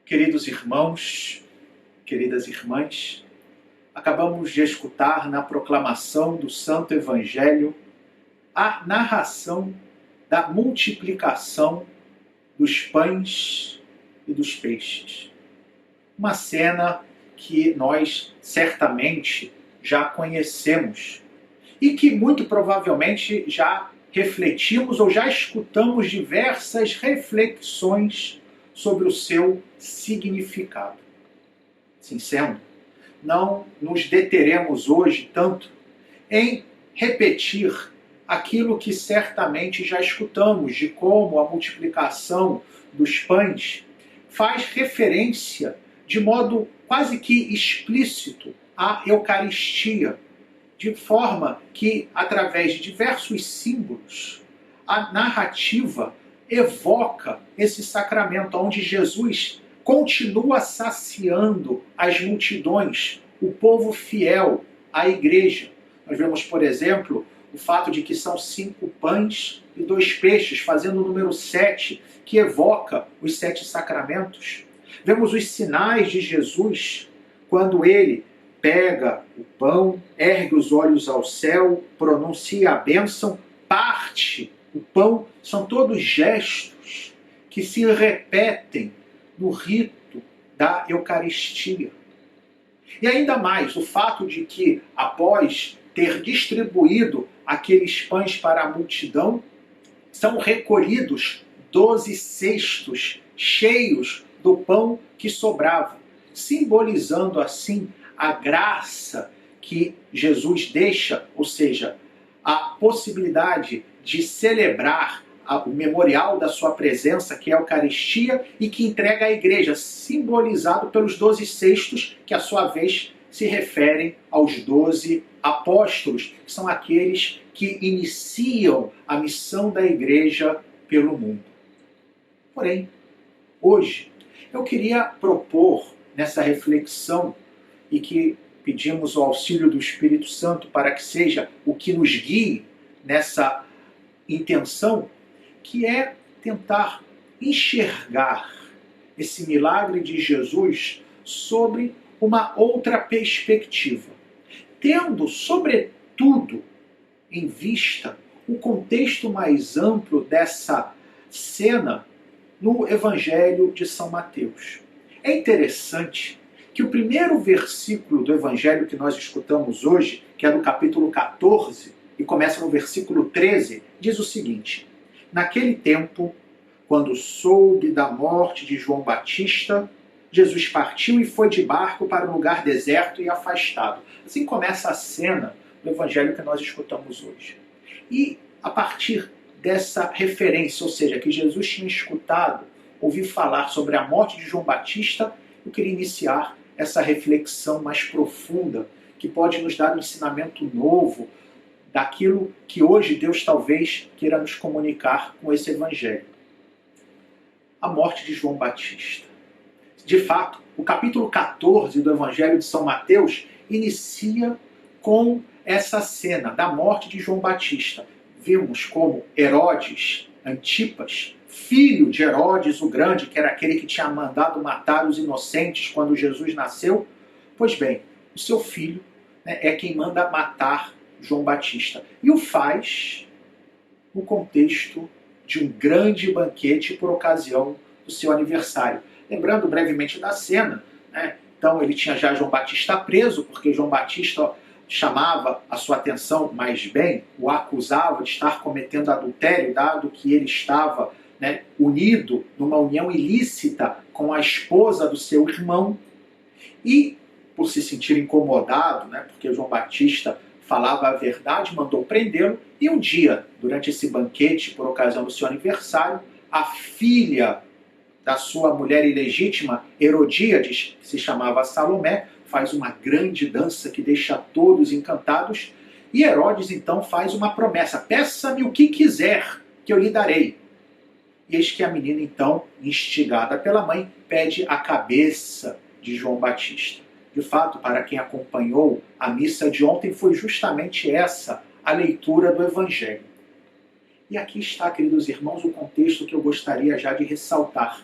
Queridos irmãos, queridas irmãs, acabamos de escutar na proclamação do Santo Evangelho a narração da multiplicação dos pães e dos peixes. Uma cena que nós certamente já conhecemos e que muito provavelmente já refletimos ou já escutamos diversas reflexões sobre o seu significado. Assim sendo, não nos deteremos hoje tanto em repetir aquilo que certamente já escutamos, de como a multiplicação dos pães faz referência de modo quase que explícito à Eucaristia, de forma que, através de diversos símbolos, a narrativa evoca esse sacramento, onde Jesus continua saciando as multidões, o povo fiel, a igreja. Nós vemos, por exemplo, o fato de que são 5 pães e 2 peixes, fazendo o número 7, que evoca os 7 sacramentos. Vemos os sinais de Jesus, quando ele pega o pão, ergue os olhos ao céu, pronuncia a bênção, parte o pão. São todos gestos que se repetem no rito da Eucaristia. E ainda mais, o fato de que, após ter distribuído aqueles pães para a multidão, são recolhidos 12 cestos cheios do pão que sobrava, simbolizando assim a graça que Jesus deixa, ou seja, a possibilidade de celebrar o memorial da sua presença, que é a Eucaristia, e que entrega à igreja, simbolizado pelos 12 cestos, que, à sua vez, se referem aos 12 apóstolos, que são aqueles que iniciam a missão da igreja pelo mundo. Porém, hoje, eu queria propor nessa reflexão, e que pedimos o auxílio do Espírito Santo para que seja o que nos guie nessa intenção, que é tentar enxergar esse milagre de Jesus sobre uma outra perspectiva, tendo, sobretudo, em vista o contexto mais amplo dessa cena no Evangelho de São Mateus. É interessante que o primeiro versículo do Evangelho que nós escutamos hoje, que é do capítulo 14, e começa no versículo 13, diz o seguinte: naquele tempo, quando soube da morte de João Batista, Jesus partiu e foi de barco para um lugar deserto e afastado. Assim começa a cena do Evangelho que nós escutamos hoje. E a partir dessa referência, ou seja, que Jesus tinha escutado, ouviu falar sobre a morte de João Batista, eu queria iniciar essa reflexão mais profunda, que pode nos dar um ensinamento novo daquilo que hoje Deus talvez queira nos comunicar com esse Evangelho. A morte de João Batista. De fato, o capítulo 14 do Evangelho de São Mateus inicia com essa cena da morte de João Batista. Vimos como Herodes Antipas, filho de Herodes o Grande, que era aquele que tinha mandado matar os inocentes quando Jesus nasceu, pois bem, o seu filho, é quem manda matar João Batista. E o faz no contexto de um grande banquete por ocasião do seu aniversário. Lembrando brevemente da cena, então ele tinha já João Batista preso, porque João Batista chamava a sua atenção, mais bem, o acusava de estar cometendo adultério, dado que ele estava unido numa união ilícita com a esposa do seu irmão. E, por se sentir incomodado, porque João Batista falava a verdade, mandou prendê-lo. E um dia, durante esse banquete, por ocasião do seu aniversário, a filha da sua mulher ilegítima, Herodíades, que se chamava Salomé, faz uma grande dança que deixa todos encantados. E Herodes, então, faz uma promessa: peça-me o que quiser, que eu lhe darei. E eis que a menina, então, instigada pela mãe, pede a cabeça de João Batista. De fato, para quem acompanhou a missa de ontem, foi justamente essa a leitura do Evangelho. E aqui está, queridos irmãos, o contexto que eu gostaria já de ressaltar.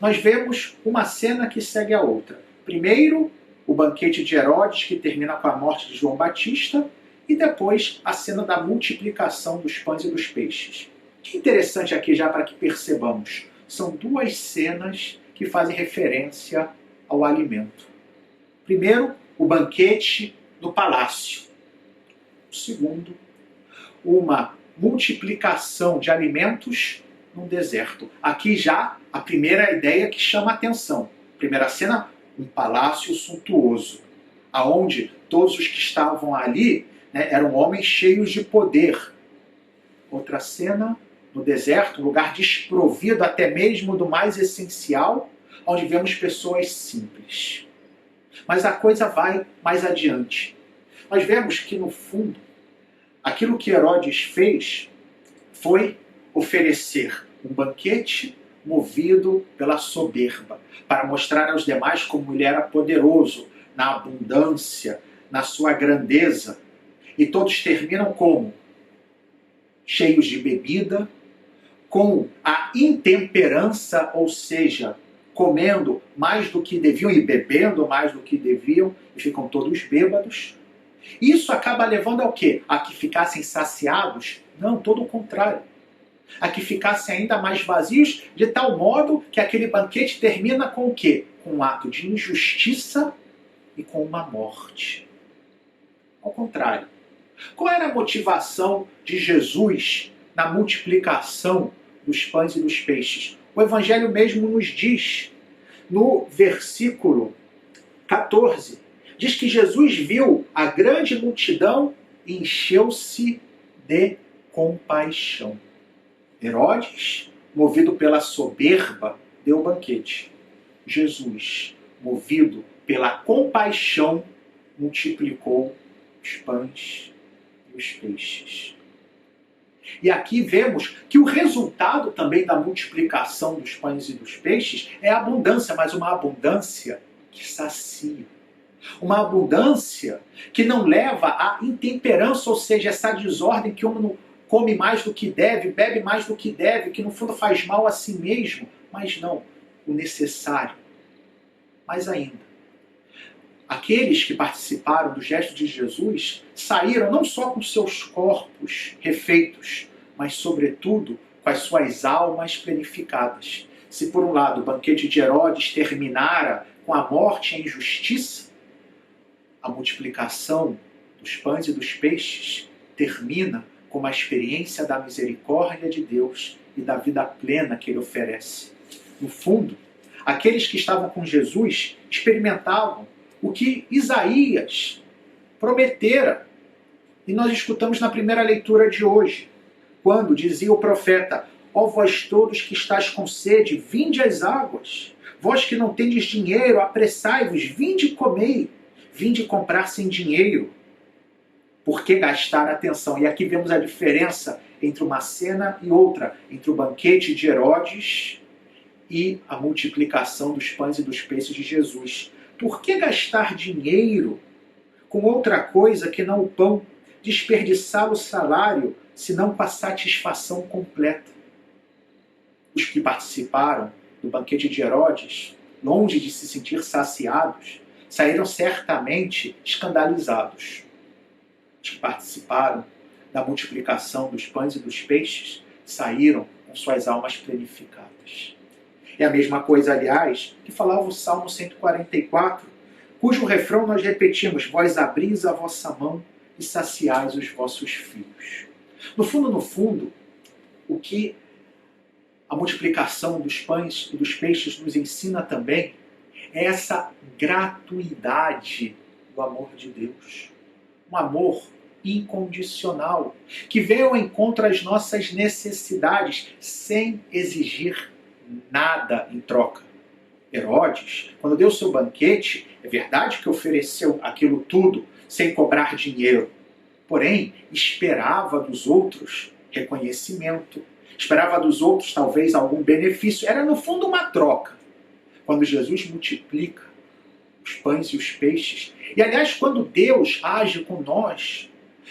nós vemos uma cena que segue a outra. Primeiro, o banquete de Herodes, que termina com a morte de João Batista, e depois a cena da multiplicação dos pães e dos peixes. O que é interessante aqui, já para que percebamos, são duas cenas que fazem referência ao alimento. Primeiro, o banquete no palácio. O segundo, uma multiplicação de alimentos num deserto. Aqui já a primeira ideia que chama a atenção. Primeira cena, um palácio suntuoso, aonde todos os que estavam ali, né, eram homens cheios de poder. Outra cena, no deserto, um lugar desprovido até mesmo do mais essencial, onde vemos pessoas simples. Mas a coisa vai mais adiante. Nós vemos que, no fundo, aquilo que Herodes fez foi oferecer um banquete movido pela soberba, para mostrar aos demais como ele era poderoso, na abundância, na sua grandeza. E todos terminam como? Cheios de bebida, com a intemperança, ou seja, comendo mais do que deviam e bebendo mais do que deviam, e ficam todos bêbados. Isso acaba levando ao quê? A que ficassem saciados? Não, todo o contrário. A que ficassem ainda mais vazios, de tal modo que aquele banquete termina com o quê? Com um ato de injustiça e com uma morte. Ao contrário. Qual era a motivação de Jesus na multiplicação dos pães e dos peixes? O Evangelho mesmo nos diz, no versículo 14, diz que Jesus viu a grande multidão e encheu-se de compaixão. Herodes, movido pela soberba, deu o banquete. Jesus, movido pela compaixão, multiplicou os pães e os peixes. E aqui vemos que o resultado também da multiplicação dos pães e dos peixes é a abundância, mas uma abundância que sacia. Uma abundância que não leva à intemperança, ou seja, essa desordem que um come mais do que deve, bebe mais do que deve, que no fundo faz mal a si mesmo, mas não, o necessário. Mais ainda, aqueles que participaram do gesto de Jesus saíram não só com seus corpos refeitos, mas sobretudo com as suas almas planificadas. Se por um lado o banquete de Herodes terminara com a morte e a injustiça, a multiplicação dos pães e dos peixes termina com uma experiência da misericórdia de Deus e da vida plena que Ele oferece. No fundo, aqueles que estavam com Jesus experimentavam o que Isaías prometera. E nós escutamos na primeira leitura de hoje, quando dizia o profeta: ó vós todos que estáis com sede, vinde às águas. Vós que não tendes dinheiro, apressai-vos, vinde e comei. Vinde comprar sem dinheiro. Por que gastar atenção? E aqui vemos a diferença entre uma cena e outra, entre o banquete de Herodes e a multiplicação dos pães e dos peixes de Jesus. Por que gastar dinheiro com outra coisa que não o pão? Desperdiçar o salário, senão com a satisfação completa. Os que participaram do banquete de Herodes, longe de se sentir saciados, saíram certamente escandalizados. Os que participaram da multiplicação dos pães e dos peixes saíram com suas almas planificadas. É a mesma coisa, aliás, que falava o Salmo 144, cujo refrão nós repetimos: vós abris a vossa mão e saciais os vossos filhos. No fundo, o que a multiplicação dos pães e dos peixes nos ensina também é essa gratuidade do amor de Deus. Um amor incondicional, que vem ao encontro às nossas necessidades, sem exigir nada em troca. Herodes, quando deu seu banquete, é verdade que ofereceu aquilo tudo sem cobrar dinheiro. Porém, esperava dos outros reconhecimento, esperava dos outros talvez algum benefício. Era no fundo uma troca. Quando Jesus multiplica os pães e os peixes, e aliás, quando Deus age com nós,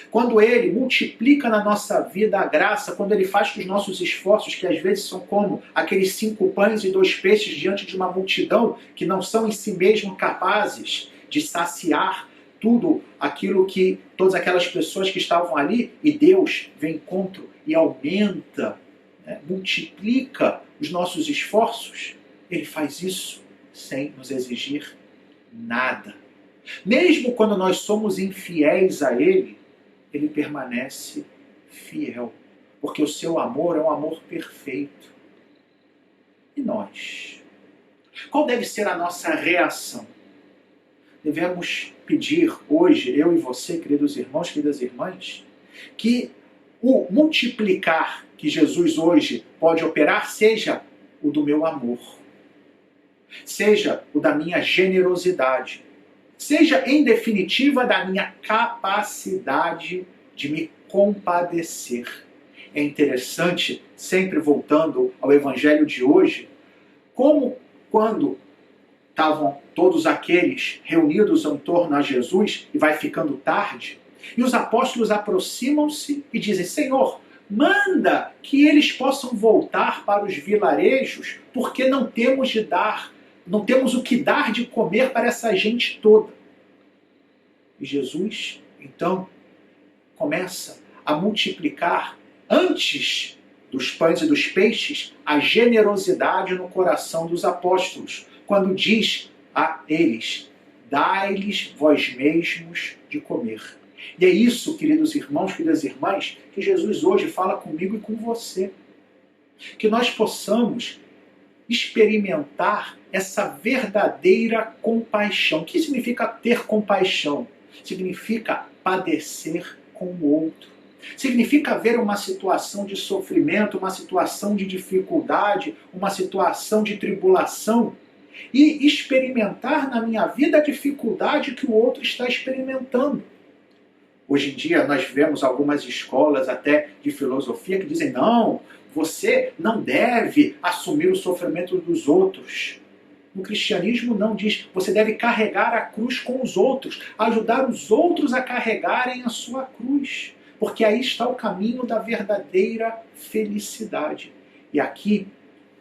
Quando Ele multiplica na nossa vida a graça, quando Ele faz que os nossos esforços, que às vezes são como aqueles 5 pães e 2 peixes diante de uma multidão, que não são em si mesmos capazes de saciar tudo aquilo que todas aquelas pessoas que estavam ali, e Deus vem contra e aumenta, né, multiplica os nossos esforços. Ele faz isso sem nos exigir nada. Mesmo quando nós somos infiéis a Ele, Ele permanece fiel, porque o seu amor é um amor perfeito. E nós? Qual deve ser a nossa reação? Devemos pedir hoje, eu e você, queridos irmãos, queridas irmãs, que o multiplicar que Jesus hoje pode operar seja o do meu amor, seja o da minha generosidade, seja, em definitiva, da minha capacidade de me compadecer. É interessante, sempre voltando ao Evangelho de hoje, como quando estavam todos aqueles reunidos em torno a Jesus, e vai ficando tarde, e os apóstolos aproximam-se e dizem: Senhor, manda que eles possam voltar para os vilarejos, porque não temos o que dar de comer para essa gente toda. E Jesus, então, começa a multiplicar, antes dos pães e dos peixes, a generosidade no coração dos apóstolos, quando diz a eles: dai-lhes vós mesmos de comer. E é isso, queridos irmãos, queridas irmãs, que Jesus hoje fala comigo e com você. Que nós possamos experimentar essa verdadeira compaixão. O que significa ter compaixão? Significa padecer com o outro. Significa ver uma situação de sofrimento, uma situação de dificuldade, uma situação de tribulação, e experimentar na minha vida a dificuldade que o outro está experimentando. Hoje em dia nós vemos algumas escolas até de filosofia que dizem: não, você não deve assumir o sofrimento dos outros. No cristianismo não, diz: você deve carregar a cruz com os outros, ajudar os outros a carregarem a sua cruz, porque aí está o caminho da verdadeira felicidade. E aqui,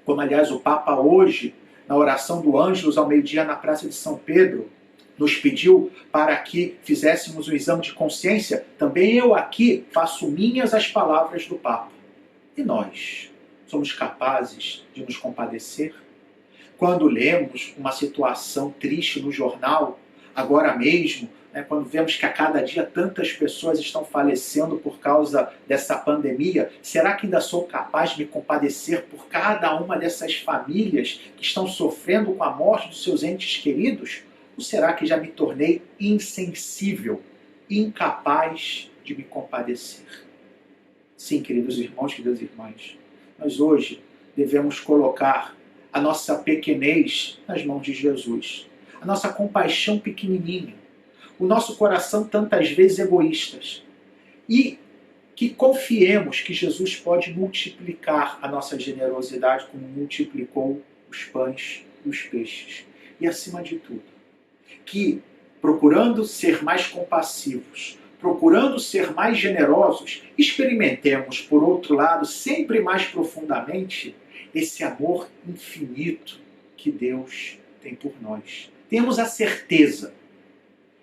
como aliás o Papa hoje, na oração do Ângelus ao meio-dia na Praça de São Pedro, nos pediu para que fizéssemos um exame de consciência, também eu aqui faço minhas as palavras do Papa. E nós somos capazes de nos compadecer? Quando lemos uma situação triste no jornal, agora mesmo, quando vemos que a cada dia tantas pessoas estão falecendo por causa dessa pandemia, será que ainda sou capaz de me compadecer por cada uma dessas famílias que estão sofrendo com a morte dos seus entes queridos? Ou será que já me tornei insensível, incapaz de me compadecer? Sim, queridos irmãos, queridas irmãs, nós hoje devemos colocar a nossa pequenez nas mãos de Jesus, a nossa compaixão pequenininha, o nosso coração tantas vezes egoístas, e que confiemos que Jesus pode multiplicar a nossa generosidade como multiplicou os pães e os peixes. E acima de tudo, que procurando ser mais compassivos, procurando ser mais generosos, experimentemos, por outro lado, sempre mais profundamente, esse amor infinito que Deus tem por nós. Temos a certeza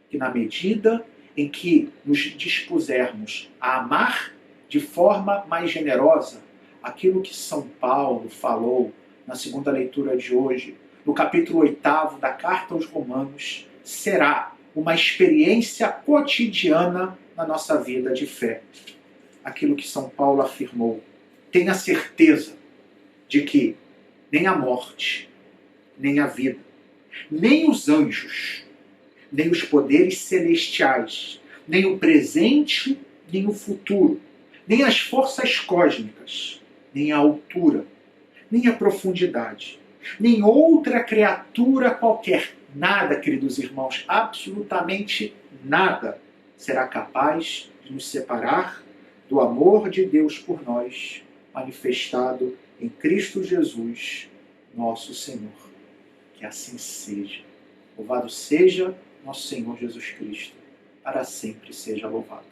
que na medida em que nos dispusermos a amar de forma mais generosa, aquilo que São Paulo falou na segunda leitura de hoje, no capítulo 8 da Carta aos Romanos, será uma experiência cotidiana na nossa vida de fé. Aquilo que São Paulo afirmou: tenha certeza de que nem a morte, nem a vida, nem os anjos, nem os poderes celestiais, nem o presente, nem o futuro, nem as forças cósmicas, nem a altura, nem a profundidade, nem outra criatura qualquer, nada, queridos irmãos, absolutamente nada, será capaz de nos separar do amor de Deus por nós, manifestado em Cristo Jesus, nosso Senhor. Que assim seja. Louvado seja nosso Senhor Jesus Cristo. Para sempre seja louvado.